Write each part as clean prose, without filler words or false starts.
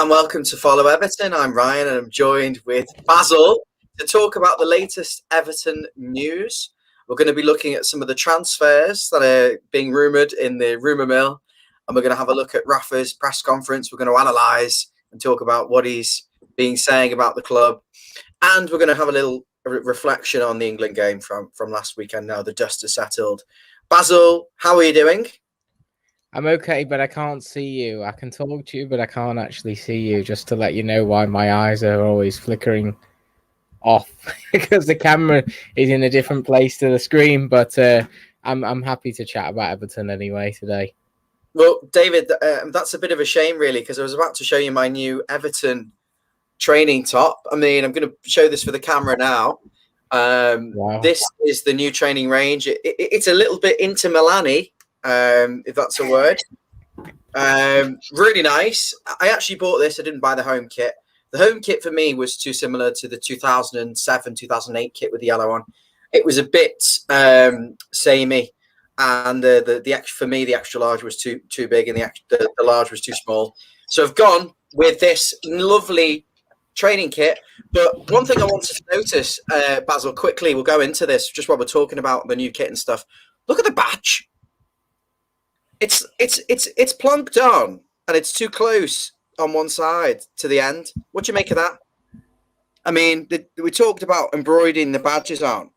and welcome to Follow Everton. I'm Ryan and I'm joined with Basil to talk about the latest Everton news. We're going to be looking at some of the transfers that are being rumoured in the rumour mill, and we're going to have a look at Rafa's press conference. We're going to analyse and talk about what he's been saying about the club, and we're going to have a little reflection on the England game from last weekend now the dust has settled. Basil, how are you doing? I'm okay, but I can't see you. I can talk to you, but I can't actually see you, just to let you know why my eyes are always flickering off because the camera is in a different place to the screen. But I'm happy to chat about Everton anyway today. Well, David, that's a bit of a shame, really, because I was about to show you my new Everton training top. I mean, I'm going to show this for the camera now. Wow. This is the new training range. It's a little bit Inter Milan-y, if that's a word. Really nice. I actually bought this. I didn't buy the home kit. The home kit for me was too similar to the 2007, 2008 kit with the yellow on. It was a bit samey, and for me the extra large was too big, and the large was too small. So I've gone with this lovely training kit. But one thing I wanted to notice, Basil, quickly, we'll go into this just while we're talking about the new kit and stuff. Look at the badge. It's plonked on, and it's too close on one side to the end. What do you make of that? I mean, we talked about embroidering the badges on.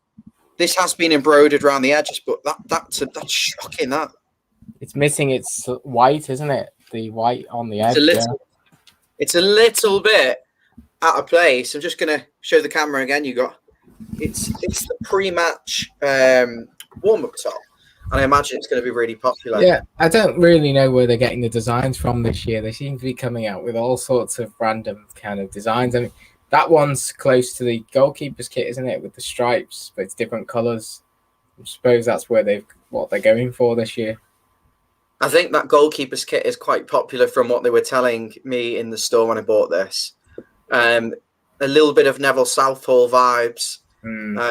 This has been embroidered around the edges, but that's shocking. That it's missing its white, isn't it? The white on the edge. It's a little bit out of place. I'm just going to show the camera again. It's the pre-match warm-up top. And I imagine it's going to be really popular. Yeah, I don't really know where they're getting the designs from this year. They seem to be coming out with all sorts of random kind of designs. I mean, that one's close to the goalkeeper's kit, isn't it, with the stripes, but it's different colours. I suppose that's what they're going for this year. I think that goalkeeper's kit is quite popular from what they were telling me in the store when I bought this. A little bit of Neville Southall vibes.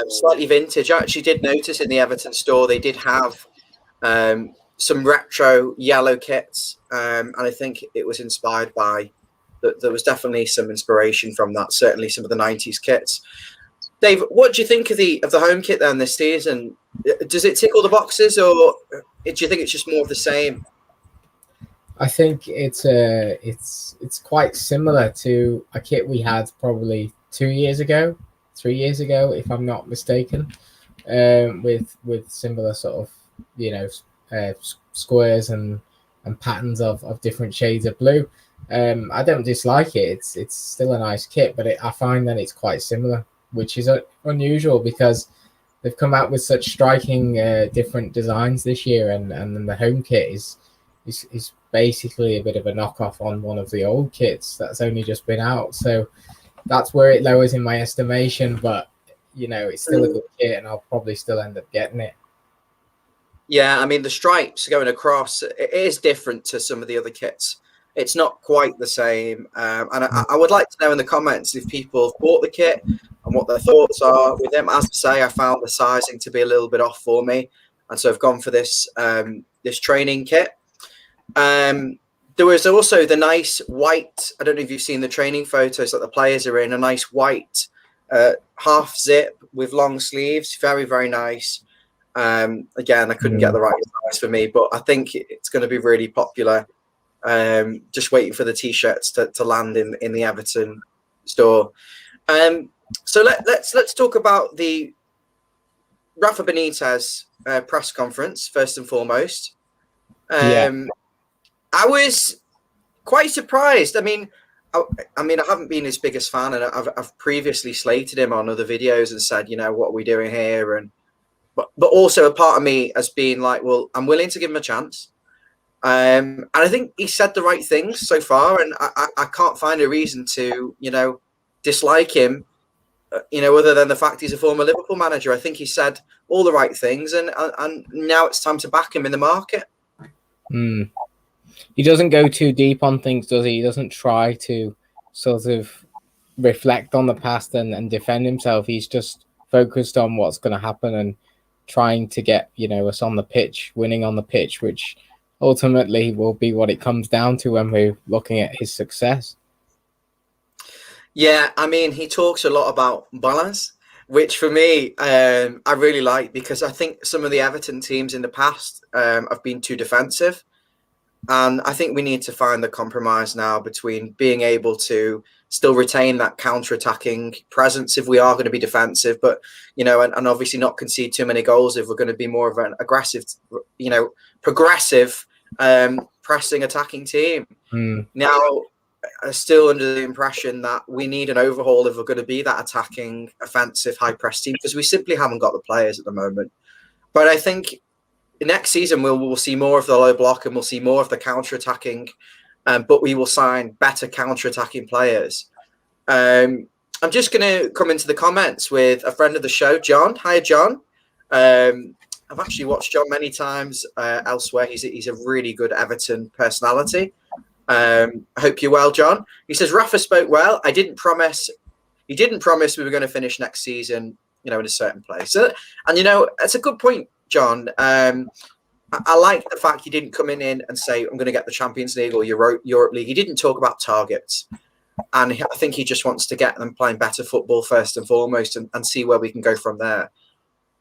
Slightly vintage. I actually did notice in the Everton store they did have some retro yellow kits, and I think it was inspired by. There was definitely some inspiration from that. Certainly, some of the '90s kits. Dave, what do you think of the home kit then this season? Does it tick all the boxes, or do you think it's just more of the same? I think it's quite similar to a kit we had probably 3 years ago, if I'm not mistaken, with similar sort of squares and patterns of different shades of blue. I don't dislike it. It's still a nice kit, but I find that it's quite similar, which is unusual because they've come out with such striking different designs this year, and then the home kit is basically a bit of a knockoff on one of the old kits that's only just been out. So that's where it lowers in my estimation, but it's still a good kit, and I'll probably still end up getting it. Yeah, I mean the stripes going across, it is different to some of the other kits. It's not quite the same, and I would like to know in the comments if people have bought the kit and what their thoughts are with them. As I say, I found the sizing to be a little bit off for me, and so I've gone for this this training kit. There was also the nice white. I don't know if you've seen the training photos that the players are in. A nice white half zip with long sleeves. Very, very nice. Again, I couldn't get the right size for me, but I think it's going to be really popular. Just waiting for the t-shirts to land in the Everton store. So let's talk about the Rafa Benitez press conference first and foremost. I was quite surprised. I mean, I haven't been his biggest fan, and I've previously slated him on other videos and said, what are we doing here? But also a part of me has been like, well, I'm willing to give him a chance. And I think he said the right things so far, and I can't find a reason to, dislike him, other than the fact he's a former Liverpool manager. I think he said all the right things, and now it's time to back him in the market. He doesn't go too deep on things, does he? He doesn't try to sort of reflect on the past and defend himself. He's just focused on what's going to happen and trying to get, us on the pitch, winning on the pitch, which ultimately will be what it comes down to when we're looking at his success. Yeah, I mean, he talks a lot about balance, which for me, I really like because I think some of the Everton teams in the past have been too defensive. And I think we need to find the compromise now between being able to still retain that counter-attacking presence if we are going to be defensive, but and obviously not concede too many goals if we're going to be more of an aggressive, progressive, pressing attacking team. Mm. Now, I'm still under the impression that we need an overhaul if we're going to be that attacking, offensive, high press team because we simply haven't got the players at the moment. But I think next season we'll see more of the low block and we'll see more of the counter attacking, but we will sign better counter attacking players. I'm just going to come into the comments with a friend of the show, John. Hi, John. I've actually watched John many times elsewhere. He's a really good Everton personality. I hope you're well, John. He says Rafa spoke well. He didn't promise we were going to finish next season, in a certain place. And that's a good point, John. I like the fact he didn't come in and say, I'm going to get the Champions League or Europe League. He didn't talk about targets. And I think he just wants to get them playing better football first and foremost and see where we can go from there.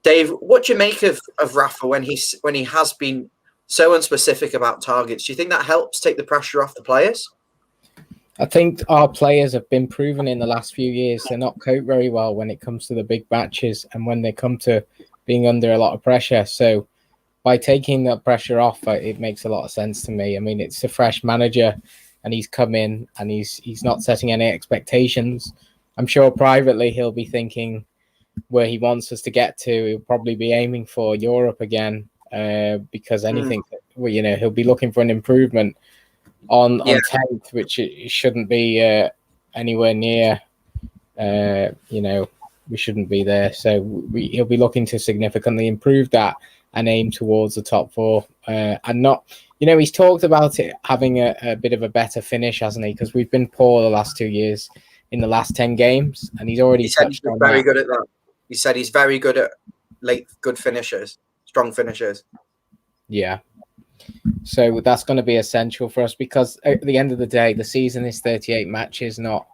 Dave, what do you make of Rafa when he has been so unspecific about targets? Do you think that helps take the pressure off the players? I think our players have been proven in the last few years they're not cope very well when it comes to the big matches and when they come to being under a lot of pressure. So by taking that pressure off, it makes a lot of sense to me. I mean, it's a fresh manager and he's come in and he's not setting any expectations. I'm sure privately he'll be thinking where he wants us to get to. He'll probably be aiming for Europe again because anything, he'll be looking for an improvement on 10th, which it shouldn't be anywhere near. We shouldn't be there. So he'll be looking to significantly improve that and aim towards the top four. And not, he's talked about it having a bit of a better finish, hasn't he? Because we've been poor the last 2 years in the last 10 games, and he's already touched on that. Very good at that. He said he's very good at good finishes, strong finishes. Yeah. So that's going to be essential for us because at the end of the day, the season is 38 matches, not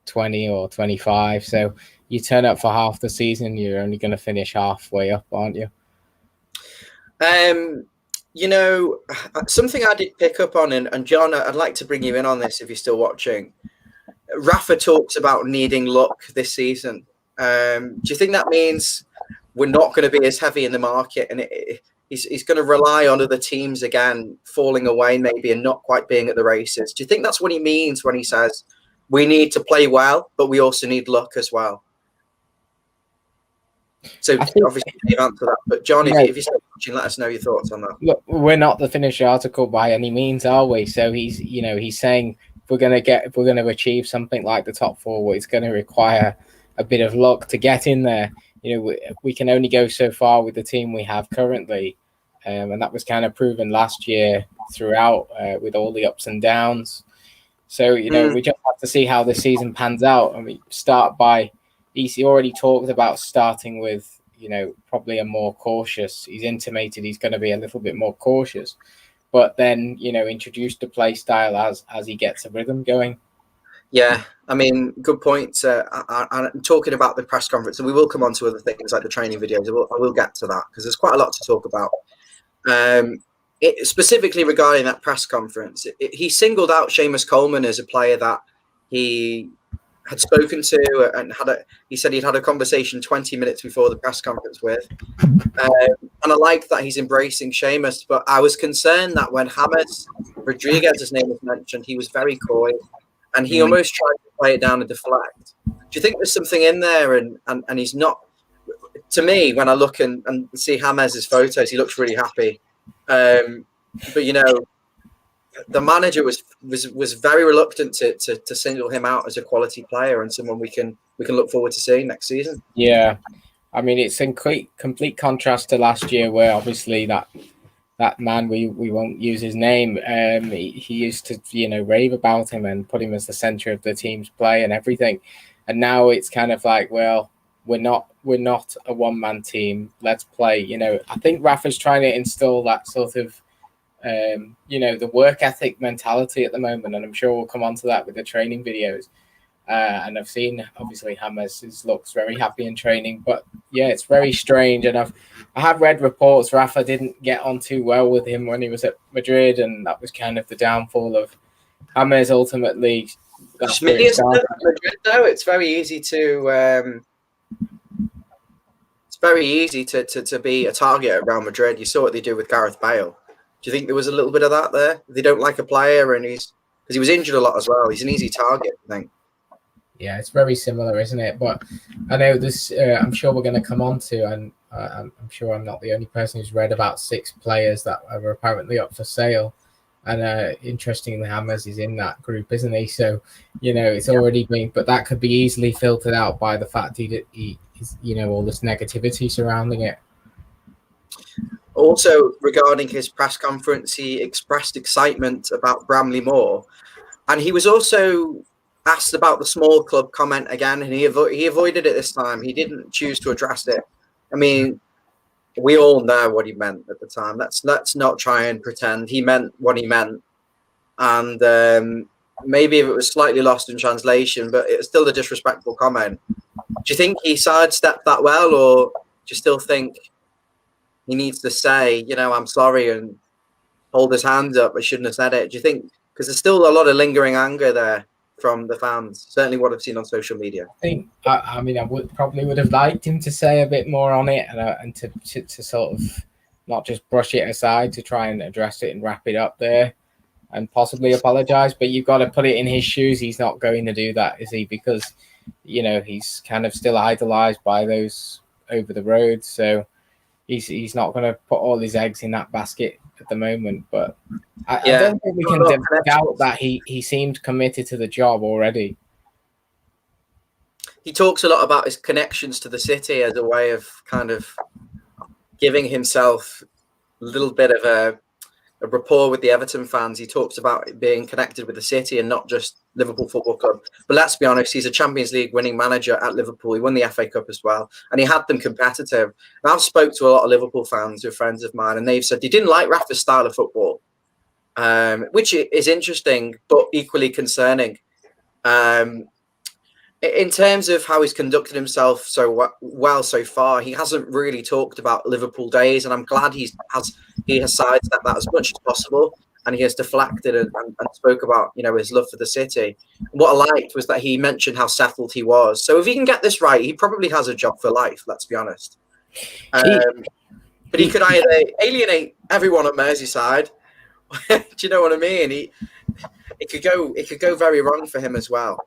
20 or 25. So you turn up for half the season, you're only going to finish halfway up, aren't you? Something I did pick up on, and John, I'd like to bring you in on this if you're still watching. Rafa talks about needing luck this season. Do you think that means we're not going to be as heavy in the market and he's going to rely on other teams again, falling away maybe and not quite being at the races? Do you think that's what he means when he says we need to play well, but we also need luck as well? So obviously you've answered that, but John, if you're still watching, let us know your thoughts on that. Look, we're not the finished article by any means, are we? So he's saying if we're going to achieve something like the top four, it's going to require a bit of luck to get in there. We can only go so far with the team we have currently, and that was kind of proven last year throughout with all the ups and downs. So we just have to see how the season pans out. I mean, he already talked about starting with probably a more cautious. He's intimated he's going to be a little bit more cautious, but then introduce the play style as he gets a rhythm going. Yeah, I mean, good point. I'm talking about the press conference, and we will come on to other things like the training videos. I will get to that because there's quite a lot to talk about. Specifically regarding that press conference, he singled out Seamus Coleman as a player that he had spoken to and he said he'd had a conversation 20 minutes before the press conference with. And I like that he's embracing Seamus, but I was concerned that when James Rodriguez's name was mentioned, he was very coy. And he almost tried to play it down and deflect. Do you think there's something in there? And he's not. To me, when I look and see James's photos, he looks really happy. But the manager was very reluctant to single him out as a quality player and someone we can look forward to seeing next season. Yeah, I mean it's in complete contrast to last year, where obviously that man, we won't use his name. He used to rave about him and put him as the center of the team's play and everything. And now it's kind of like, well, we're not a one-man team. Let's play. I think Rafa's trying to instill that sort of the work ethic mentality at the moment, and I'm sure we'll come on to that with the training videos. And I've seen obviously James looks very happy in training, but yeah, it's very strange. And I have read reports Rafa didn't get on too well with him when he was at Madrid, and that was kind of the downfall of James. Ultimately, that's where it Media stuff started. at Madrid, though, it's very easy to be a target at Real Madrid. You saw what they do with Gareth Bale. Do you think there was a little bit of that there? They don't like a player, and because he was injured a lot as well. He's an easy target, I think. Yeah, it's very similar, isn't it? But I know this. I'm sure we're going to come on to, and I'm sure I'm not the only person who's read about 6 players that are apparently up for sale. And interestingly, James is in that group, isn't he? So, it's already been, but that could be easily filtered out by the fact he all this negativity surrounding it. Also, regarding his press conference, he expressed excitement about Bramley Moore, and he was also asked about the small club comment again, and he avoided it this time. He didn't choose to address it. I mean, we all know what he meant at the time. Let's not try and pretend he meant what he meant. And maybe if it was slightly lost in translation, but it's still a disrespectful comment. Do you think he sidestepped that well, or do you still think he needs to say, I'm sorry, and hold his hands up? I shouldn't have said it. Do you think, because there's still a lot of lingering anger there from the fans, certainly what I've seen on social media? I would have liked him to say a bit more on it, and to sort of not just brush it aside, to try and address it and wrap it up there and possibly apologize. But you've got to put it in his shoes. He's not going to do that, is he? Because he's kind of still idolized by those over the road, so he's not going to put all his eggs in that basket at the moment. But I don't think we can doubt that he seemed committed to the job already. He talks a lot about his connections to the city as a way of kind of giving himself a little bit of a rapport with the Everton fans. He talks about being connected with the city and not just Liverpool Football Club. But let's be honest, he's a Champions League winning manager at Liverpool. He won the FA Cup as well, and he had them competitive. And I've spoke to a lot of Liverpool fans who are friends of mine, and they've said they didn't like Rafa's style of football, which is interesting, but equally concerning. In terms of how he's conducted himself so well so far, he hasn't really talked about Liverpool days, and I'm glad he has sidestepped that as much as possible, and he has deflected and spoke about his love for the city. What I liked was that he mentioned how settled he was. So if he can get this right, he probably has a job for life. Let's be honest. But he could either alienate everyone at Merseyside. Do you know what I mean? It could go very wrong for him as well.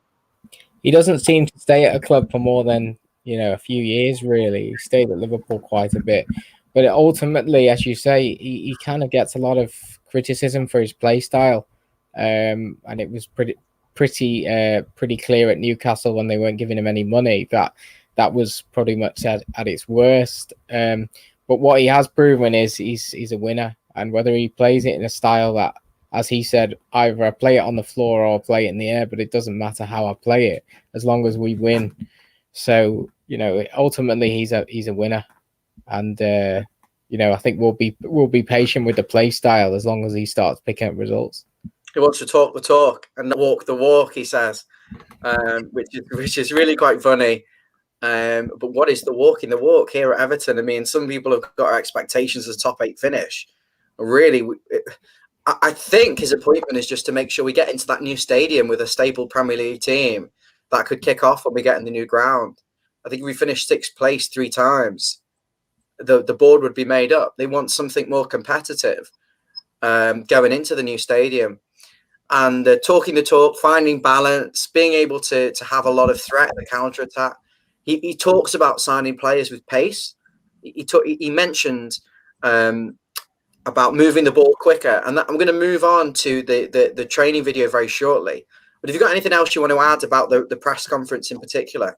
He doesn't seem to stay at a club for more than a few years. Really, he stayed at Liverpool quite a bit, but ultimately, as you say, he kind of gets a lot of criticism for his play style, and it was pretty clear at Newcastle when they weren't giving him any money that was pretty much at its worst. But what he has proven is he's a winner, and whether he plays it in a style that, as he said, either I play it on the floor or I play it in the air, but it doesn't matter how I play it as long as we win. So, ultimately he's a winner. And, I think we'll be patient with the play style as long as he starts picking up results. He wants to talk the talk and walk the walk, he says, which is really quite funny. But what is the walk in the walk here at Everton? I mean, some people have got expectations as a top 8 finish. Really, I think his appointment is just to make sure we get into that new stadium with a stable Premier League team that could kick off when we get in the new ground. I think if we finish 6th place 3 times, the board would be made up. They want something more competitive going into the new stadium. And talking the talk, finding balance, being able to have a lot of threat in the counter-attack. He talks about signing players with pace. He mentioned about moving the ball quicker, and I'm going to move on to the training video very shortly. But have you got anything else you want to add about the press conference in particular?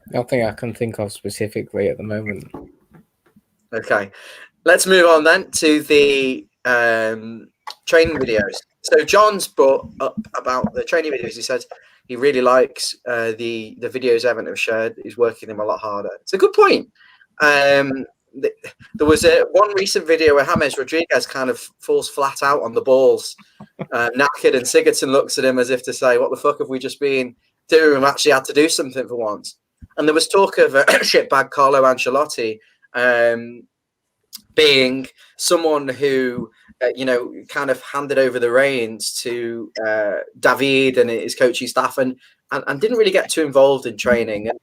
Nothing I can think of specifically at the moment. Okay, let's move on then to the training videos. So John's brought up about the training videos. He says he really likes the videos Everton have shared. He's working them a lot harder. It's a good point. there was one recent video where James Rodriguez kind of falls flat out on the balls, knackered, and Sigurdsson looks at him as if to say, "What the fuck have we just been doing? We've actually had to do something for once." And there was talk of shitbag Carlo Ancelotti being someone who, kind of handed over the reins to David and his coaching staff, and didn't really get too involved in training. And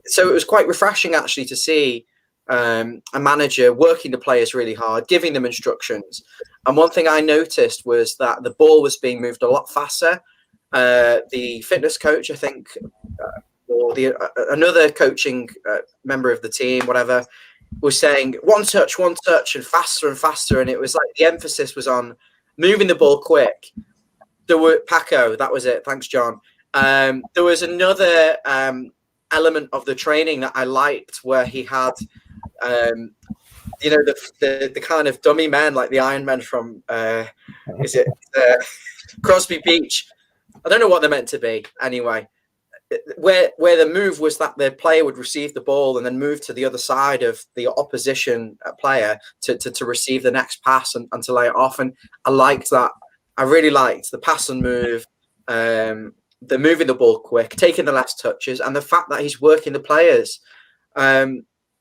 so it was quite refreshing actually to see a manager working the players really hard, giving them instructions. And one thing I noticed was that the ball was being moved a lot faster. The fitness coach, I think, or another coaching member of the team, whatever, was saying one touch, and faster. And it was like the emphasis was on moving the ball quick. There were Paco, that was it. Thanks, John. There was another element of the training that I liked where he had, the kind of dummy men like the Iron Men from, is it Crosby Beach? I don't know what they're meant to be anyway. Where the move was that the player would receive the ball and then move to the other side of the opposition player to receive the next pass and to lay it off. And I liked that. I really liked the pass and move, the moving the ball quick, taking the last touches, and the fact that he's working the players.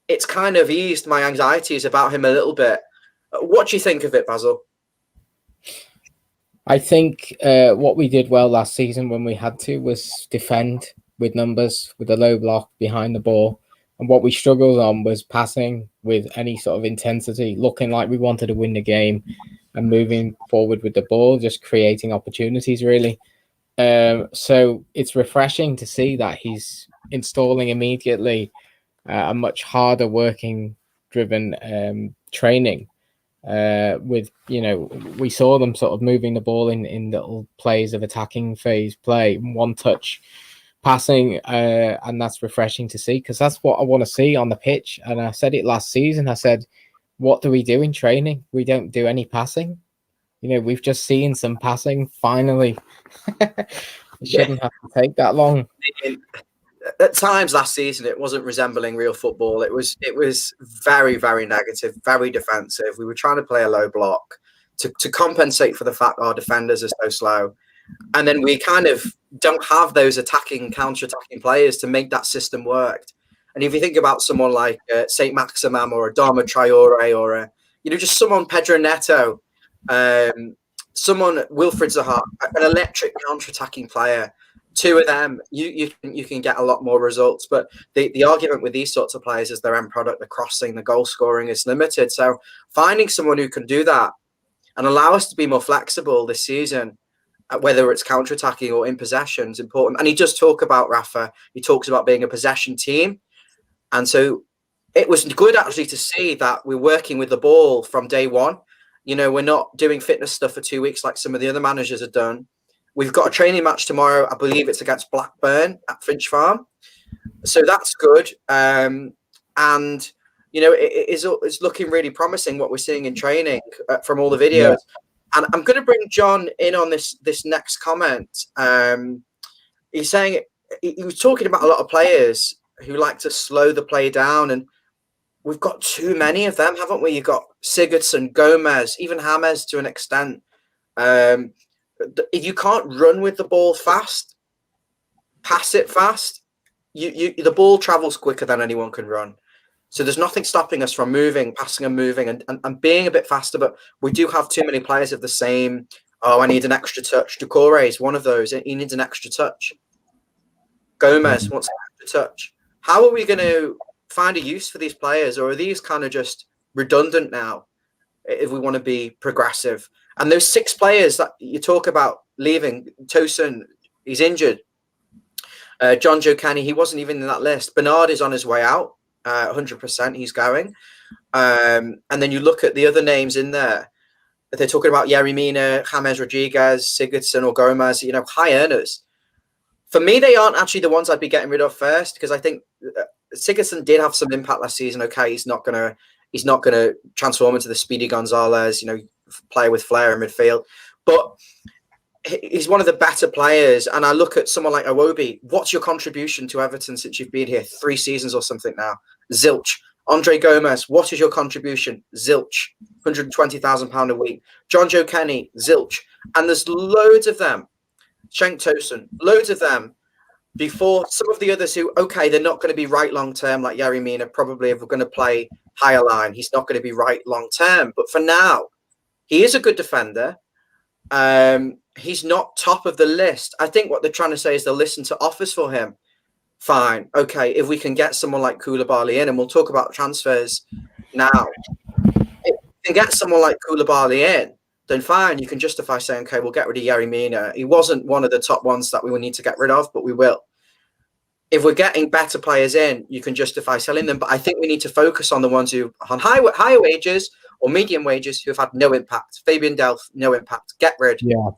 It's kind of eased my anxieties about him a little bit. What do you think of it, Basil? I think what we did well last season when we had to was defend with numbers, with a low block behind the ball. And what we struggled on was passing with any sort of intensity, looking like we wanted to win the game and moving forward with the ball, just creating opportunities, really. So it's refreshing to see that he's installing immediately a much harder working driven training. With, we saw them sort of moving the ball in little plays of attacking phase play, one touch passing, and that's refreshing to see because that's what I want to see on the pitch. And I said it last season. I said, what do we do in training? We don't do any passing. We've just seen some passing finally. It shouldn't have to take that long. At times last season, it wasn't resembling real football. It was very, very negative, very defensive. We were trying to play a low block to compensate for the fact our defenders are so slow. And then we kind of don't have those counter-attacking players to make that system work. And if you think about someone like Saint Maximum or Adama Traore or just someone Pedro Neto, someone Wilfred Zaha, an electric counter-attacking player. Two of them, you can get a lot more results. But the argument with these sorts of players is their end product, the crossing, the goal scoring is limited. So finding someone who can do that and allow us to be more flexible this season, whether it's counter-attacking or in possession, is important. And he does talk about Rafa. He talks about being a possession team. And so it was good actually to see that we're working with the ball from day one. We're not doing fitness stuff for 2 weeks like some of the other managers have done. We've got a training match tomorrow. I believe it's against Blackburn at Finch Farm. So that's good. It's looking really promising what we're seeing in training from all the videos. Yeah. And I'm going to bring John in on this next comment. He's saying he was talking about a lot of players who like to slow the play down. And we've got too many of them, haven't we? You've got Sigurdsson, Gomez, even James to an extent. If you can't run with the ball fast, pass it fast, the ball travels quicker than anyone can run. So there's nothing stopping us from moving, passing and moving and being a bit faster. But we do have too many players of the same, I need an extra touch. Doucouré is one of those. He needs an extra touch. Gomez wants an extra touch. How are we going to find a use for these players? Or are these kind of just redundant now if we want to be progressive? And those 6 players that you talk about leaving, Tosin, he's injured. John Joe Kenny, he wasn't even in that list. Bernard is on his way out, 100%. He's going. And then you look at the other names in there. They're talking about Yerry Mina, James Rodriguez, Sigurdsson or Gomez, high earners. For me, they aren't actually the ones I'd be getting rid of first because I think Sigurdsson did have some impact last season. Okay, he's not gonna transform into the speedy Gonzalez, player with flair in midfield, but he's one of the better players. And I look at someone like Iwobi. What's your contribution to Everton since you've been here 3 seasons or something now? Zilch. Andre Gomez, what is your contribution? Zilch, £120,000 a week. John Joe Kenny, zilch. And there's loads of them. Shank Tosin, loads of them. Before some of the others who, okay, they're not going to be right long term, like Yerry Mina, probably if we're going to play higher line, he's not going to be right long term. But for now, he is a good defender. He's not top of the list. I think what they're trying to say is they'll listen to offers for him. Fine. Okay, if we can get someone like Koulibaly in, and we'll talk about transfers now. If we can get someone like Koulibaly in, then fine, you can justify saying, okay, we'll get rid of Yerry Mina. He wasn't one of the top ones that we will need to get rid of, but we will. If we're getting better players in, you can justify selling them. But I think we need to focus on the ones who are on higher wages or medium wages who have had no impact. Fabian Delph, no impact. Get rid. Yeah.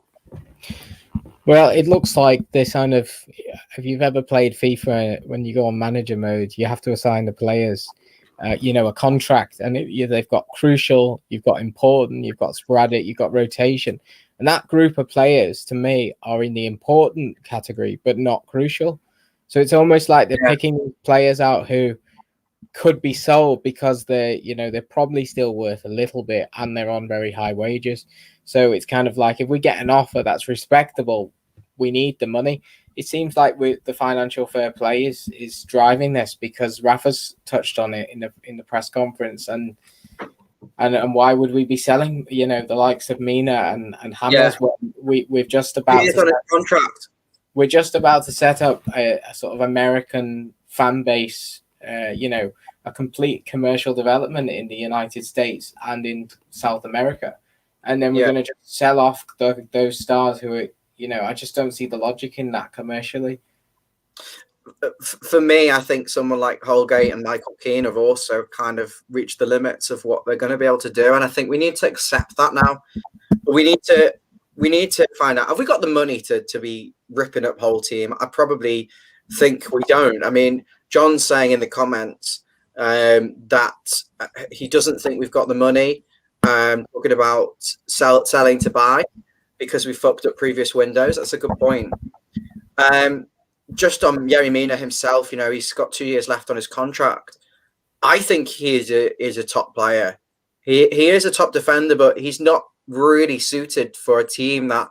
Well, it looks like this kind of, if you've ever played FIFA, when you go on manager mode, you have to assign the players, a contract, and they've got crucial, you've got important, you've got sporadic, you've got rotation. And that group of players, to me, are in the important category, but not crucial. So it's almost like they're picking players out who could be sold because they're probably still worth a little bit and they're on very high wages. So it's kind of like, if we get an offer that's respectable, we need the money. It seems like the financial fair play is driving this, because Rafa's touched on it in the press conference, and why would we be selling the likes of Mina and Hammers? We're just about we're just about to set up a sort of American fan base, a complete commercial development in the United States and in South America, and then we're going to just sell off those stars who are. I just don't see the logic in that commercially. For me, I think someone like Holgate and Michael Keane have also kind of reached the limits of what they're going to be able to do, and I think we need to accept that now. We need to find out, have we got the money to be ripping up whole team? I probably think we don't. I mean, John's saying in the comments that he doesn't think we've got the money. Talking about selling to buy, because we fucked up previous windows. That's a good point. Just on Yerry Mina himself, he's got 2 years left on his contract. I think he is a top player. He is a top defender, but he's not really suited for a team that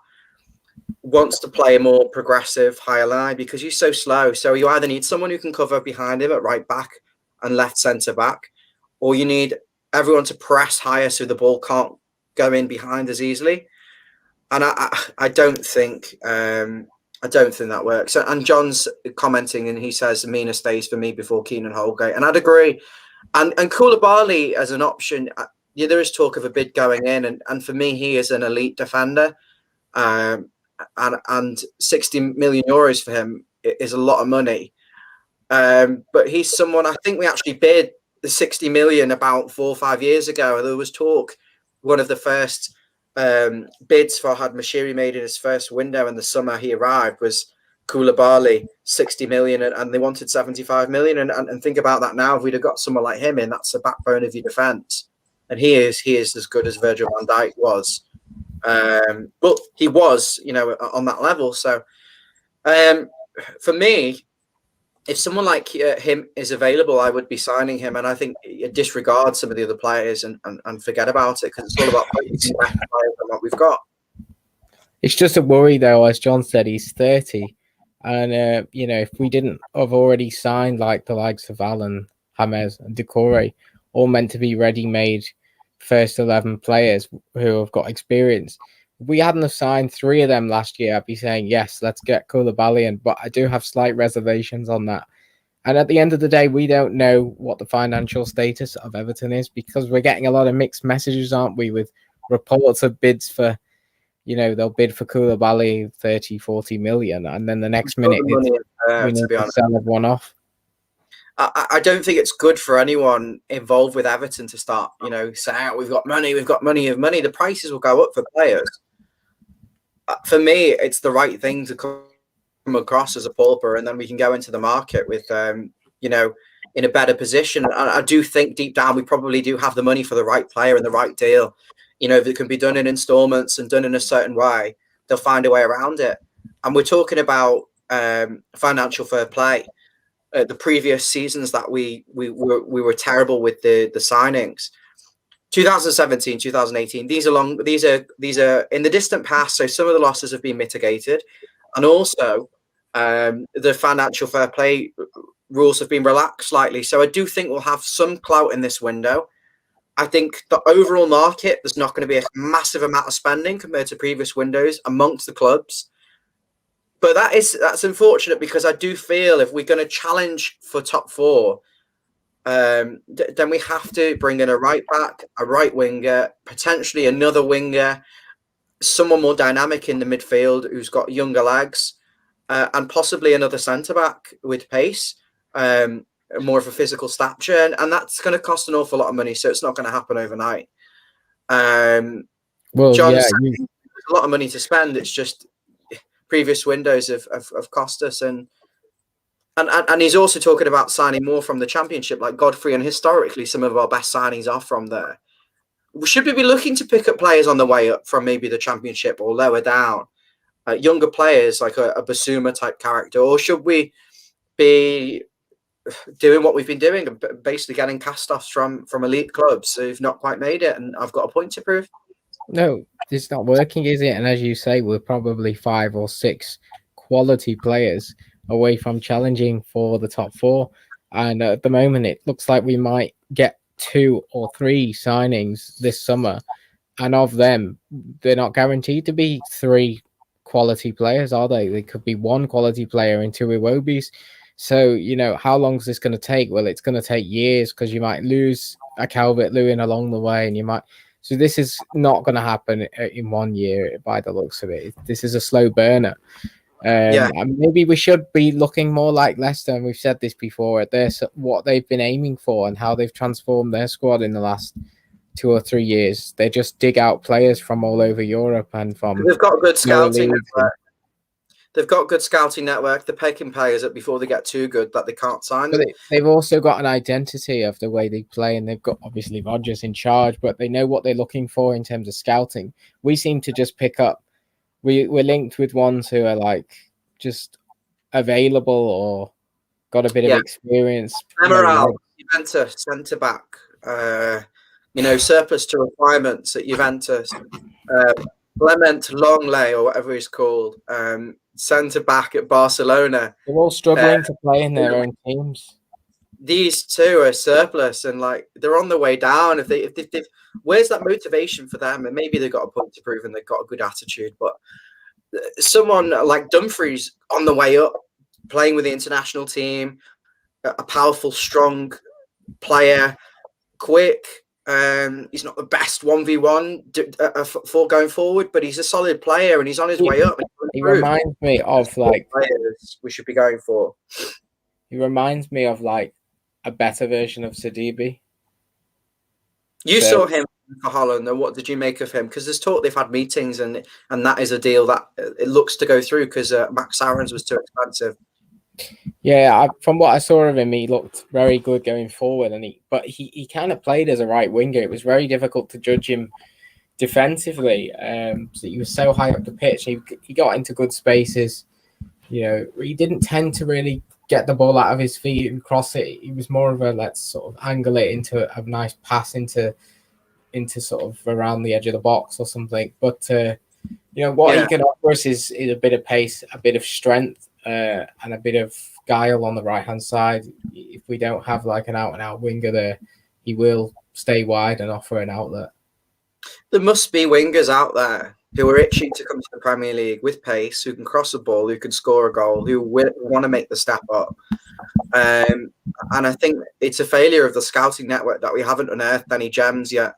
wants to play a more progressive higher line, because he's so slow. So you either need someone who can cover behind him at right back and left centre back, or you need everyone to press higher so the ball can't go in behind as easily. And I don't think that works. And John's commenting, and he says Mina stays for me before Keane and Holgate, and I'd agree. And Koulibaly as an option, there is talk of a bid going in, and for me, he is an elite defender, and 60 million euros for him is a lot of money. But he's someone, I think we actually bid the 60 million about 4 or 5 years ago. There was talk, one of the first bids Farhad Mashiri made in his first window in the summer he arrived was Koulibaly, 60 million, and they wanted 75 million. And think about that now. If we'd have got someone like him in, that's the backbone of your defence. And he is as good as Virgil van Dijk was. But he was, on that level. So for me, if someone like him is available, I would be signing him. And I think disregard some of the other players and forget about it, because it's all about better players than what we've got. It's just a worry, though, as John said, he's 30. And, if we didn't have already signed like the likes of Alan, James and Decore, all meant to be ready-made first 11 players who have got experience, if we hadn't have signed 3 of them last year, I'd be saying, yes, let's get Koulibaly in. But I do have slight reservations on that. And at the end of the day, we don't know what the financial status of Everton is, because we're getting a lot of mixed messages, aren't we, with reports of bids for, they'll bid for Koulibaly 30, 40 million. And then the next minute, we need to sell everyone off. I don't think it's good for anyone involved with Everton to start, saying, we've got money. The prices will go up for players. For me, it's the right thing to come across as a pauper, and then we can go into the market with, in a better position. And I do think deep down we probably do have the money for the right player and the right deal. If it can be done in installments and done in a certain way, they'll find a way around it. And we're talking about financial fair play. the previous seasons that we were terrible with the signings. 2017, 2018. These are in the distant past. So some of the losses have been mitigated, and also the financial fair play rules have been relaxed slightly. So I do think we'll have some clout in this window. I think the overall market, there's not going to be a massive amount of spending compared to previous windows amongst the clubs. But that's unfortunate, because I do feel if we're going to challenge for top four, then we have to bring in a right back, a right winger, potentially another winger, someone more dynamic in the midfield who's got younger legs, and possibly another centre back with pace, more of a physical stature, and that's going to cost an awful lot of money. So it's not going to happen overnight. Well, John's yeah, saying there's a lot of money to spend. It's just previous windows have cost us, and he's also talking about signing more from the Championship, like Godfrey, and historically some of our best signings are from there. Should we be looking to pick up players on the way up from maybe the Championship or lower down, younger players like a Basuma type character, or should we be doing what we've been doing and basically getting cast-offs from elite clubs who've not quite made it, and I've got a point to prove? no, it's not working, is it? And as you say, we're probably 5 or 6 quality players away from challenging for the top 4. And at the moment, it looks like we might get 2 or 3 signings this summer. And of them, they're not guaranteed to be 3 quality players, are they? They could be 1 quality player and 2 Iwobis. So, how long is this going to take? Well, it's going to take years, because you might lose a Calvert-Lewin along the way, and you might. So this is not going to happen in 1 year by the looks of it. This is a slow burner. And maybe we should be looking more like Leicester, and we've said this before, at what they've been aiming for and how they've transformed their squad in the last 2 or 3 years. They just dig out players from all over Europe and from. They've got a good scouting network. They've got a good scouting network. They're picking players up before they get too good that they can't sign them. But they've also got an identity of the way they play, and they've got obviously Rodgers in charge, but they know what they're looking for in terms of scouting. We seem to just pick up. We're linked with ones who are like just available or got a bit of experience. Demiral, Juventus centre back. Surplus to requirements at Juventus. Clement Longley, or whatever he's called, centre back at Barcelona. They're all struggling to play in their own teams. These two are surplus, and they're on the way down. If they where's that motivation for them? And maybe they've got a point to prove, and they've got a good attitude. But someone like Dumfries on the way up, playing with the international team, a powerful, strong player, quick. He's not the best 1v1 for going forward, but he's a solid player, and he's on his way up. He reminds me of players we should be going for. He reminds me of a better version of Sidibe. You saw him for Holland, and what did you make of him? Because there's talk they've had meetings, and that is a deal that it looks to go through, because Max Aarons was too expensive. Yeah, from what I saw of him, he looked very good going forward, but he kind of played as a right winger. It was very difficult to judge him defensively. So he was so high up the pitch. He got into good spaces. He didn't tend to really get the ball out of his feet and cross it. He was more of a let's sort of angle it into a nice pass into sort of around the edge of the box or something. But what he can offer us is a bit of pace, a bit of strength. And a bit of guile on the right-hand side. If we don't have an out-and-out winger there, he will stay wide and offer an outlet. There must be wingers out there who are itching to come to the Premier League with pace, who can cross a ball, who can score a goal, who want to make the step up. And I think it's a failure of the scouting network that we haven't unearthed any gems yet.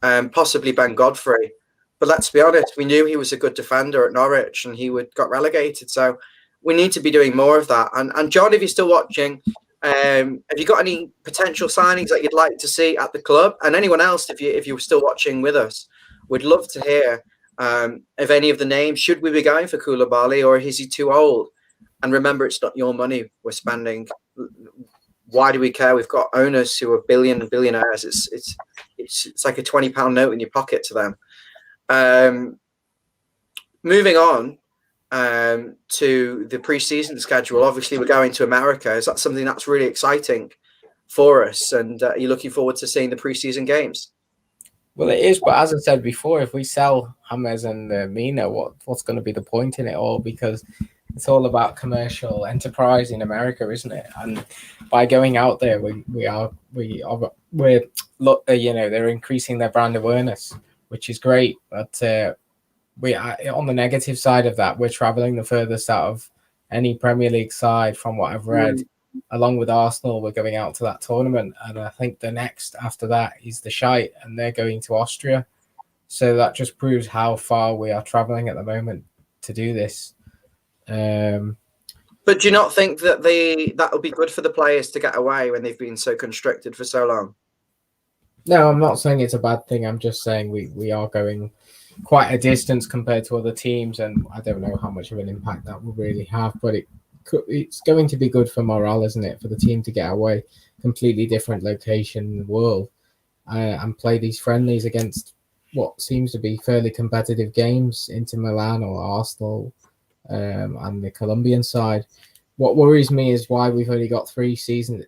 Possibly Ben Godfrey. But let's be honest, we knew he was a good defender at Norwich, and he got relegated. So we need to be doing more of that. And John, if you're still watching, have you got any potential signings that you'd like to see at the club? And anyone else, if you're still watching with us, we'd love to hear of any of the names. Should we be going for Koulibaly, or is he too old? And remember, it's not your money we're spending. Why do we care? We've got owners who are billionaires. It's like a £20 note in your pocket to them. Moving on. to the pre-season schedule? Obviously, we're going to America. Is that something that's really exciting for us? And are you looking forward to seeing the pre-season games? Well, it is, but as I said before, if we sell James and Mina, what's going to be the point in it all? Because it's all about commercial enterprise in America, isn't it? And by going out there, we're look, they're increasing their brand awareness, which is great. But we are on the negative side of that. We're traveling the furthest out of any Premier League side, from what I've read. Along with Arsenal, we're going out to that tournament, and I think the next after that is the Shite, and they're going to Austria. So that just proves how far we are traveling at the moment to do this. But do you not think that that will be good for the players to get away when they've been so constricted for so long? No, I'm not saying it's a bad thing. I'm just saying we are going quite a distance compared to other teams, and I don't know how much of an impact that will really have, but it's going to be good for morale, isn't it, for the team to get away, completely different location in the world, and play these friendlies against what seems to be fairly competitive games, Inter Milan or Arsenal, and the Colombian side. What worries me is why we've only got 3 season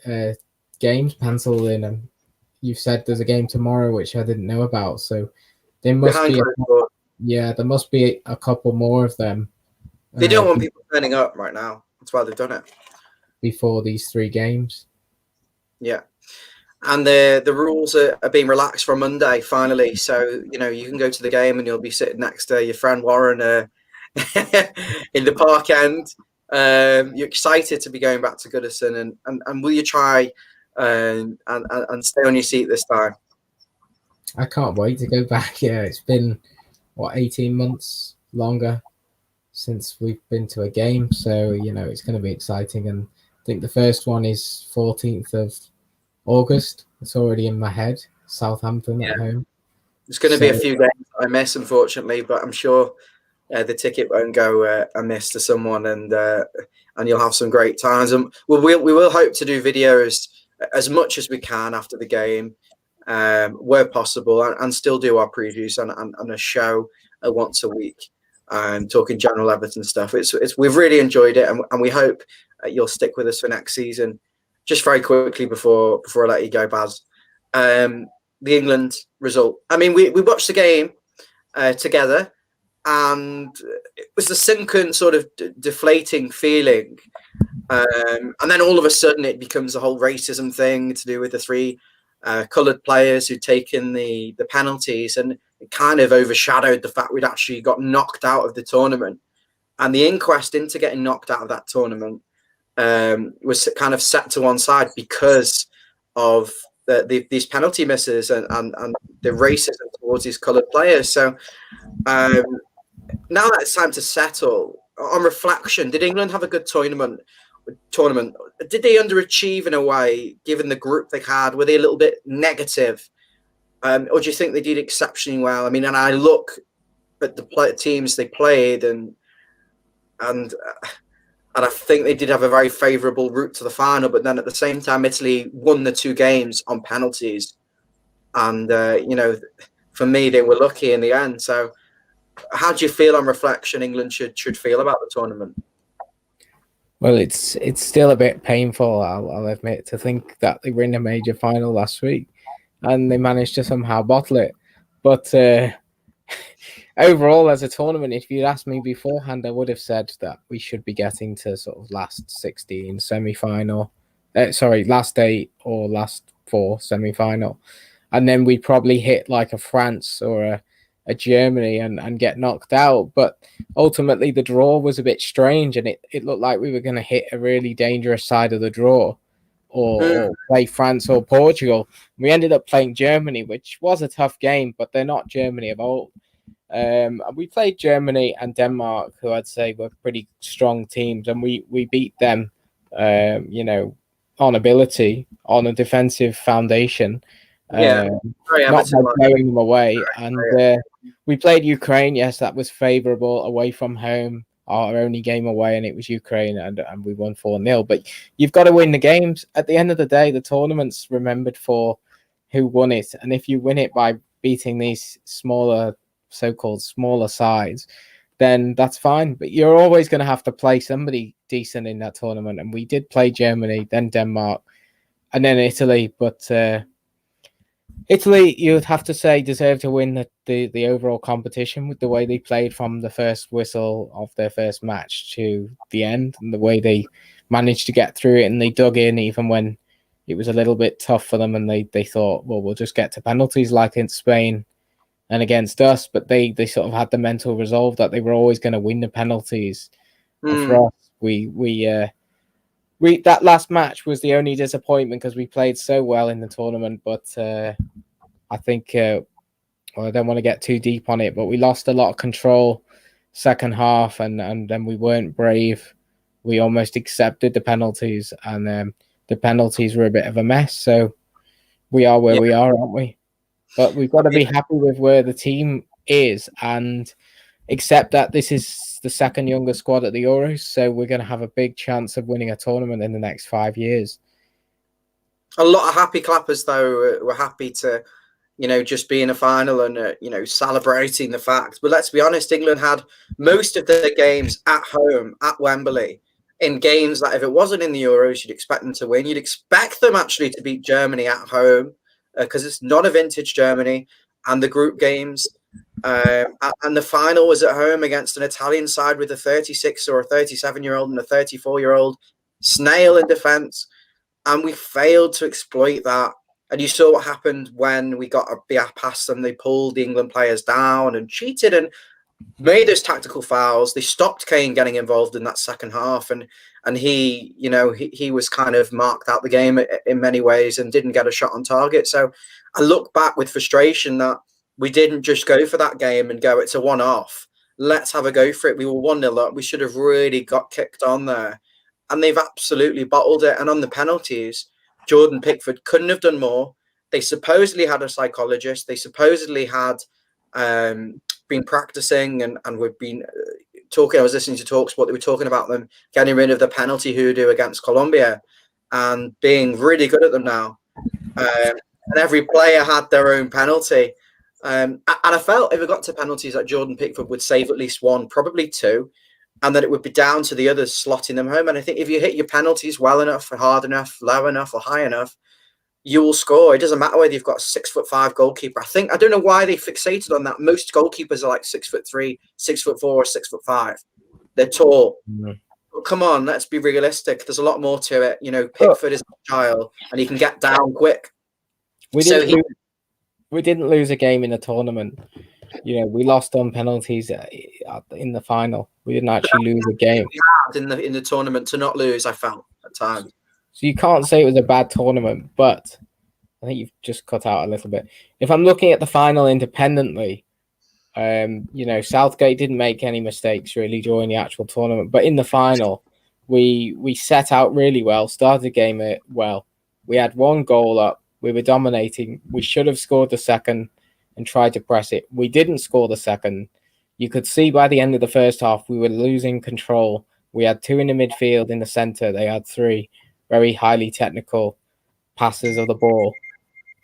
games penciled in, and you've said there's a game tomorrow which I didn't know about, so there must be there must be a couple more of them. They don't want people turning up right now. That's why they've done it before these 3 games. Yeah, and the rules are being relaxed from Monday finally. So you can go to the game and you'll be sitting next to your friend Warren in the park end. You're excited to be going back to Goodison, and will you try and stay on your seat this time? I can't wait to go back. Yeah, it's been 18 months longer since we've been to a game, so it's going to be exciting. And I think the first one is 14th of August. It's already in my head. Southampton at home. There's going to be a few games I miss, unfortunately, but I'm sure the ticket won't go amiss to someone, and you'll have some great times. And we will hope to do videos as much as we can after the game, where possible, and still do our previews and a show once a week, talking general Everton stuff. We've really enjoyed it, and we hope you'll stick with us for next season. Just very quickly before I let you go, Baz, the England result. I mean, we watched the game together, and it was a sunken sort of deflating feeling. And then all of a sudden it becomes a whole racism thing to do with the 3 coloured players who'd taken the penalties, and it kind of overshadowed the fact we'd actually got knocked out of the tournament. And the inquest into getting knocked out of that tournament was kind of set to one side because of these penalty misses and the racism towards these coloured players. So now that it's time to settle, on reflection, did England have a good tournament? Did they underachieve in a way, given the group they had? Were they a little bit negative? Or do you think they did exceptionally well? I mean, and I look at the teams they played, and I think they did have a very favourable route to the final. But then at the same time, Italy won the 2 games on penalties, and for me, they were lucky in the end. So, how do you feel on reflection England should feel about the tournament? Well, it's still a bit painful, I'll admit, to think that they were in a major final last week and they managed to somehow bottle it. But overall, as a tournament, if you'd asked me beforehand, I would have said that we should be getting to sort of last 16 semi-final. Last 8 or last 4 semi-final. And then we'd probably hit like a France or a Germany and get knocked out. But ultimately the draw was a bit strange, and it looked like we were going to hit a really dangerous side of the draw or play France or Portugal. We ended up playing Germany, which was a tough game, but they're not Germany of old. We played Germany and Denmark, who I'd say were pretty strong teams, and we beat them on ability, on a defensive foundation. Not by blowing them away. And we played Ukraine. Yes, that was favourable away from home. Our only game away, and it was Ukraine, and we won 4-0. But you've got to win the games. At the end of the day, the tournament's remembered for who won it. And if you win it by beating these smaller, so-called smaller sides, then that's fine. But you're always going to have to play somebody decent in that tournament. And we did play Germany, then Denmark, and then Italy. But Italy, you would have to say, deserved to win the overall competition with the way they played from the first whistle of their first match to the end, and the way they managed to get through it, and they dug in even when it was a little bit tough for them, and they thought, well, we'll just get to penalties like in Spain and against us. But they sort of had the mental resolve that they were always going to win the penalties. And for us, we that last match was the only disappointment because we played so well in the tournament. But I think, well, I don't want to get too deep on it, but we lost a lot of control second half, and then we weren't brave. We almost accepted the penalties, and the penalties were a bit of a mess. So we are where we are, aren't we? But we've got to be happy with where the team is and accept that this is the second youngest squad at the Euros. So we're going to have a big chance of winning a tournament in the next 5 years. A lot of happy clappers, though, were happy to, just be in a final and, celebrating the fact. But let's be honest, England had most of their games at home, at Wembley, in games that if it wasn't in the Euros, you'd expect them to win. You'd expect them actually to beat Germany at home because it's not a vintage Germany, and the group games. And the final was at home against an Italian side with a 36 or a 37-year-old and a 34-year-old snail in defence. And we failed to exploit that. And you saw what happened when we got past them. They pulled the England players down and cheated and made those tactical fouls. They stopped Kane getting involved in that second half. And he, he was kind of marked out the game in many ways and didn't get a shot on target. So I look back with frustration that we didn't just go for that game and go, it's a one-off. Let's have a go for it. We were 1-0 up. We should have really got kicked on there. And they've absolutely bottled it. And on the penalties, Jordan Pickford couldn't have done more. They supposedly had a psychologist. They supposedly had been practicing and we've been talking. I was listening to TalkSport. They were talking about them getting rid of the penalty hoodoo against Colombia and being really good at them now. And every player had their own penalty. And I felt if it got to penalties that Jordan Pickford would save at least one, probably two, and that it would be down to the others slotting them home. And I think if you hit your penalties well enough, hard enough, low enough, or high enough, you will score. It doesn't matter whether you've got a 6'5" goalkeeper. I don't know why they fixated on that. Most goalkeepers are like 6'3", 6'4", or 6'5". They're tall. Mm-hmm. But come on, let's be realistic. There's a lot more to it. Pickford is agile and he can get down quick. We didn't lose a game in the tournament. We lost on penalties in the final. We didn't actually lose a game. In the tournament to not lose, I felt at times. So you can't say it was a bad tournament, but I think you've just cut out a little bit. If I'm looking at the final independently, Southgate didn't make any mistakes really during the actual tournament, but in the final, we set out really well, started the game well. We had one goal up. We were dominating. We should have scored the second and tried to press it. We didn't score the second. You could see by the end of the first half, we were losing control. We had two in the midfield in the centre. They had three very highly technical passes of the ball.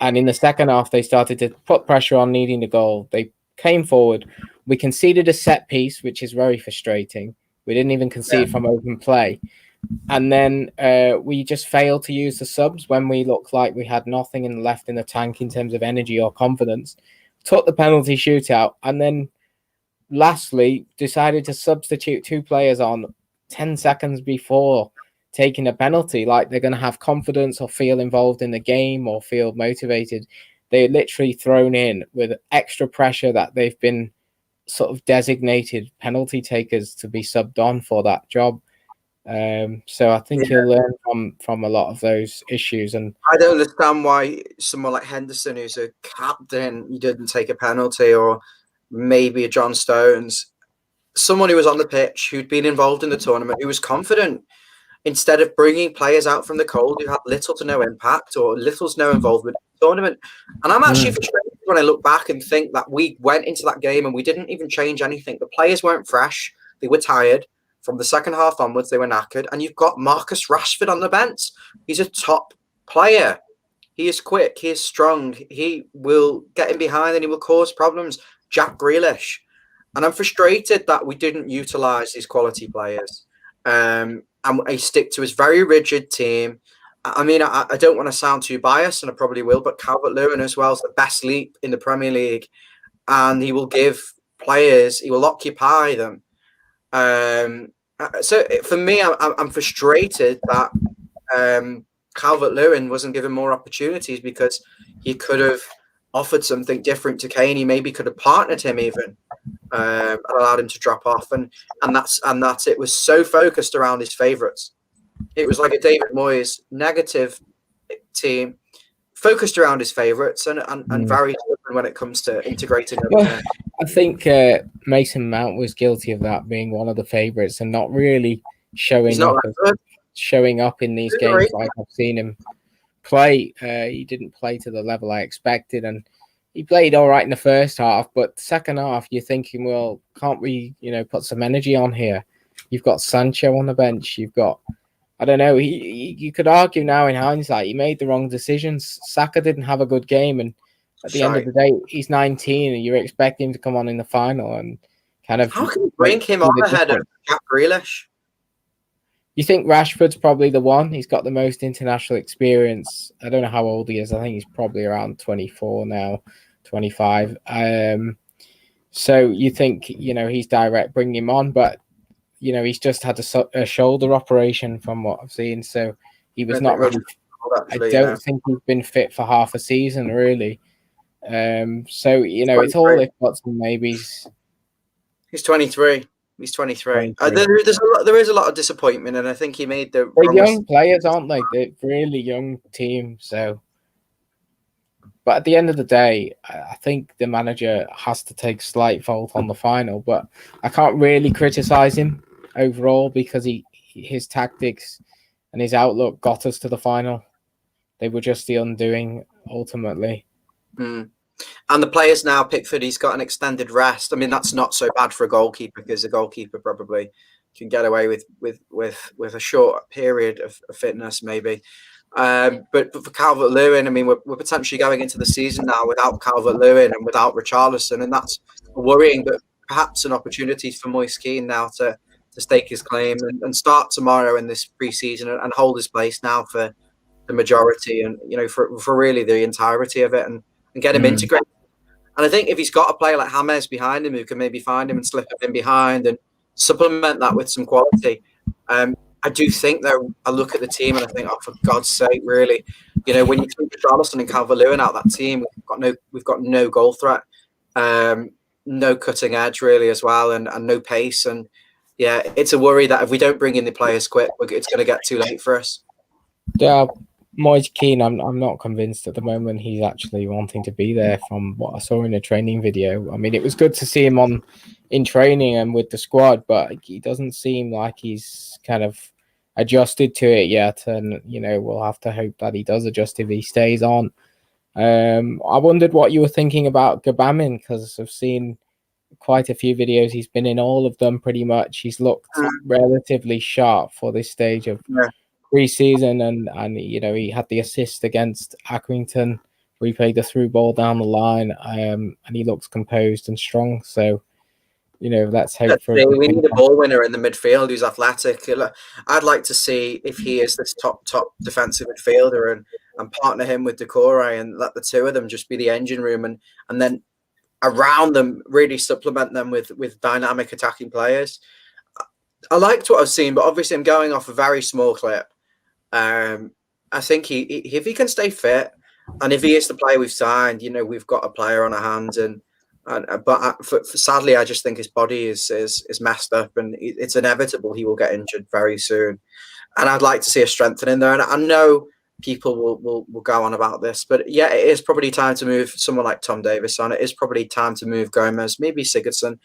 And in the second half, they started to put pressure on needing the goal. They came forward. We conceded a set piece, which is very frustrating. We didn't even concede from open play. And then we just failed to use the subs when we looked like we had nothing left in the tank in terms of energy or confidence. Took the penalty shootout, and then lastly decided to substitute two players on 10 seconds before taking a penalty, like they're going to have confidence or feel involved in the game or feel motivated. They're literally thrown in with extra pressure that they've been sort of designated penalty takers to be subbed on for that job. So I think he'll learn from a lot of those issues. And I don't understand why someone like Henderson, who's a captain, he didn't take a penalty, or maybe a John Stones, someone who was on the pitch, who'd been involved in the tournament, who was confident, instead of bringing players out from the cold who had little to no impact or little to no involvement in the tournament. And I'm actually frustrated when I look back and think that we went into that game and we didn't even change anything. The players weren't fresh. They were tired. From the second half onwards, they were knackered. And you've got Marcus Rashford on the bench. He's a top player. He is quick. He is strong. He will get in behind and he will cause problems. Jack Grealish. And I'm frustrated that we didn't utilise these quality players. And I stick to his very rigid team. I mean, I don't want to sound too biased, and I probably will, but Calvert-Lewin as well is the best leap in the Premier League, and he will give players, he will occupy them. So for me, I'm frustrated that Calvert-Lewin wasn't given more opportunities, because he could have offered something different to Kane. He maybe could have partnered him even, and allowed him to drop off. And that's it was so focused around his favourites. It was like a David Moyes negative team, focused around his favourites, and very different when it comes to integrating them. Well, I think Mason Mount was guilty of that, being one of the favourites and not really showing up in these games like I've seen him play. He didn't play to the level I expected, and he played all right in the first half, but the second half you're thinking, well, can't we, put some energy on here? You've got Sancho on the bench. You've got, I don't know, you could argue now in hindsight, he made the wrong decisions. Saka didn't have a good game, and at the end of the day, he's 19 and you're expecting him to come on in the final and kind of... How can you bring him on ahead of Jack Grealish? You think Rashford's probably the one? He's got the most international experience. I don't know how old he is. I think he's probably around 24 now, 25. So you think, he's direct, bring him on, but, he's just had a shoulder operation from what I've seen. So he was not really... I don't think he's been fit for half a season, really. So, it's all if buts and maybes. He's 23. He's 23. There is a lot of disappointment, and I think he made the... They're young players, aren't they? They're really young team, so... But at the end of the day, I think the manager has to take slight fault on the final, but I can't really criticise him overall, because his tactics and his outlook got us to the final. They were just the undoing, ultimately. And the players now, Pickford, he's got an extended rest. I mean, that's not so bad for a goalkeeper, because a goalkeeper probably can get away with a short period of fitness, maybe. But for Calvert-Lewin, I mean, we're potentially going into the season now without Calvert-Lewin and without Richarlison, and that's worrying, but perhaps an opportunity for Moise Kean now to stake his claim and start tomorrow in this pre-season and hold his place now for the majority, and for really the entirety of it, and get him integrated. And I think if he's got a player like James behind him who can maybe find him and slip him in behind and supplement that with some quality, I do think, though, I look at the team and I think, oh, for God's sake, really, when you take Richarlison and Calvert-Lewin out that team, we've got no goal threat, no cutting edge really as well, and no pace. And yeah, it's a worry that if we don't bring in the players quick, it's going to get too late for us. Yeah, Moise Kean, I'm not convinced at the moment he's actually wanting to be there from what I saw in the training video. I mean, it was good to see him in training and with the squad, but he doesn't seem like he's kind of adjusted to it yet. And, we'll have to hope that he does adjust if he stays on. I wondered what you were thinking about Gbamin, because I've seen quite a few videos. He's been in all of them pretty much. He's looked relatively sharp for this stage of pre-season, and he had the assist against Accrington where he played the through ball down the line, and he looks composed and strong. So let's hope for... We need a ball winner in the midfield who's athletic. I'd like to see if he is this top defensive midfielder, and partner him with Decore and let the two of them just be the engine room, and then around them really supplement them with dynamic attacking players. I liked what I've seen, but obviously I'm going off a very small clip. I think if he can stay fit, and if he is the player we've signed, we've got a player on our hands. But sadly, I just think his body is messed up, and it's inevitable he will get injured very soon. And I'd like to see a strengthening there. And I know people will go on about this, but yeah, it is probably time to move someone like Tom Davies on. It is probably time to move Gomez, maybe Sigurdsson.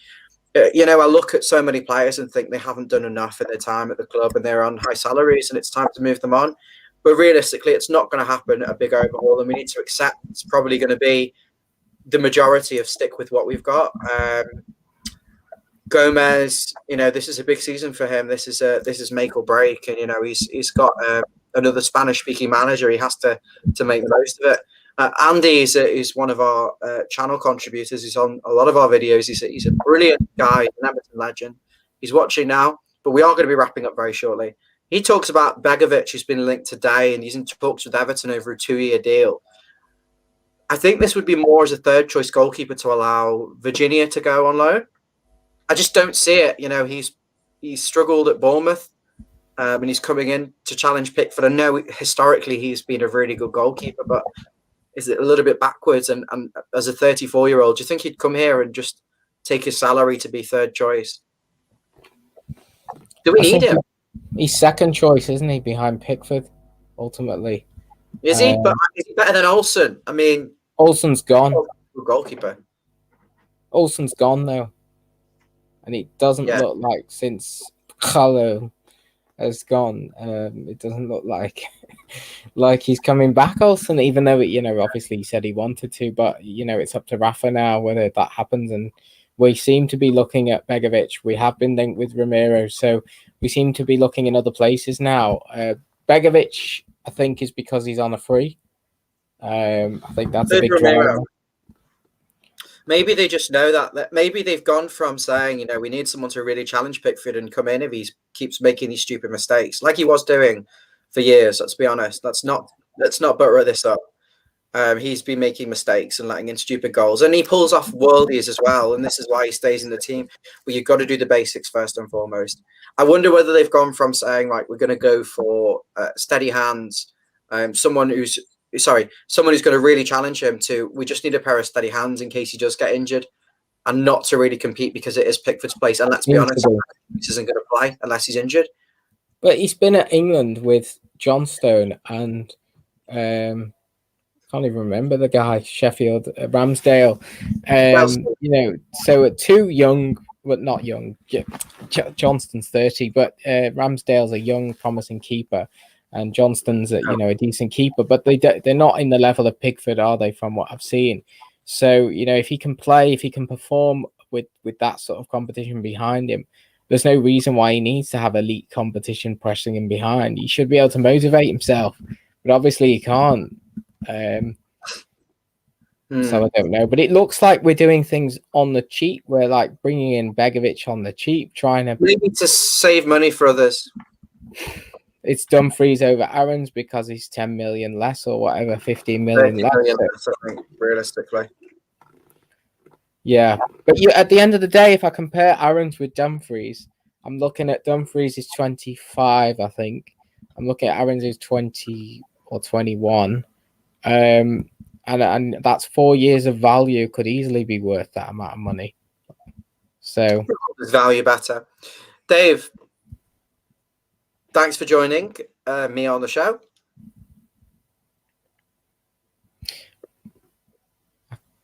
I look at so many players and think they haven't done enough in their time at the club, and they're on high salaries, and it's time to move them on. But realistically, it's not going to happen, a big overhaul, and we need to accept it's probably going to be the majority of stick with what we've got. Gomez, this is a big season for him. This is make or break, and he's got another Spanish-speaking manager. He has to make the most of it. Andy is one of our channel contributors. He's on a lot of our videos. He's a brilliant guy, an Everton legend. He's watching now, but we are going to be wrapping up very shortly. He talks about Begovic, who's been linked today, and he's in talks with Everton over a 2-year deal. I think this would be more as a third choice goalkeeper to allow Virginia to go on loan. I just don't see it. You know, he's struggled at Bournemouth, and he's coming in to challenge Pickford. I know historically he's been a really good goalkeeper, but is it a little bit backwards? And as a 34-year-old, do you think he'd come here and just take his salary to be third choice? Do we need him? He's second choice, isn't he, behind Pickford, ultimately? Is he? But is he better than Olsen? I mean, Olsen's gone. Goalkeeper. Olsen's gone now. And it doesn't look like since Kouliably has gone, it doesn't look like he's coming back, Olsen, even though, obviously he said he wanted to, but, it's up to Rafa now whether that happens. And we seem to be looking at Begovic. We have been linked with Romero, so we seem to be looking in other places now. Begovic, I think, is because he's on a free. I think that's a big driver. Maybe they just know that maybe they've gone from saying, we need someone to really challenge Pickford and come in if he keeps making these stupid mistakes, like he was doing for years. Let's be honest. Let's not butter this up. He's been making mistakes and letting in stupid goals, and he pulls off worldies as well. And this is why he stays in the team. But you've got to do the basics first and foremost. I wonder whether they've gone from saying, right, we're going to go for steady hands, someone who's going to really challenge him, to we just need a pair of steady hands in case he does get injured, and not to really compete because it is Pickford's place. And let's be honest, he isn't going to play unless he's injured. But he's been at England with Johnstone and can't even remember the guy, Sheffield, Ramsdale. So two young, but not young. Johnston's 30, but Ramsdale's a young, promising keeper. And Johnston's a decent keeper, but they're not in the level of Pickford, are they? From what I've seen, so if he can play, if he can perform with that sort of competition behind him, there's no reason why he needs to have elite competition pressing him behind. He should be able to motivate himself, but obviously he can't. So I don't know, but it looks like we're doing things on the cheap. We're like bringing in Begovic on the cheap, trying to maybe to save money for others. It's Dumfries over Aaron's because he's 10 million less or whatever, 15 million less. I think, realistically. Yeah. But at the end of the day, if I compare Aaron's with Dumfries, I'm looking at Dumfries is 25, I think. I'm looking at Aaron's is 20 or 21. And that's 4 years of value, could easily be worth that amount of money. So value better. Dave, thanks for joining me on the show.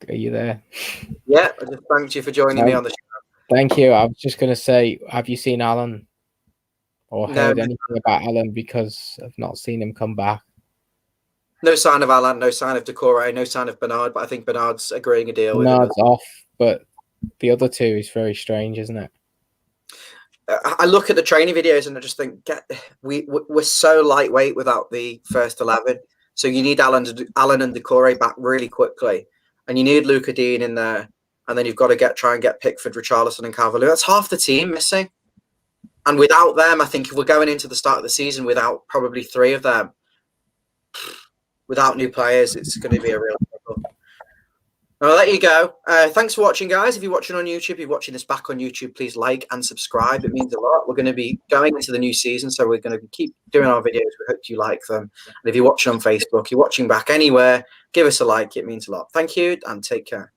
Are you there? Yeah, I just thank you for joining me on the show. Thank you. I was just going to say, have you seen Alan or heard anything about Alan? Because I've not seen him come back. No sign of Alan, no sign of Decore, no sign of Bernard, but I think Bernard's agreeing a deal. Bernard's off, but the other two is very strange, isn't it? I look at the training videos and I just think we're so lightweight without the first 11. So you need Alan and Decore back really quickly, and you need Luca Dean in there, and then you've got to try and get Pickford, Richarlison, and Calvert. That's half the team missing, and without them, I think if we're going into the start of the season without probably 3 of them, without new players, it's going to be a real struggle. I'll let you go. Thanks for watching, guys. If you're watching on YouTube, if you're watching this back on YouTube, please like and subscribe. It means a lot. We're going to be going into the new season, so we're going to keep doing our videos. We hope you like them. And if you're watching on Facebook, you're watching back anywhere, give us a like. It means a lot. Thank you, and take care.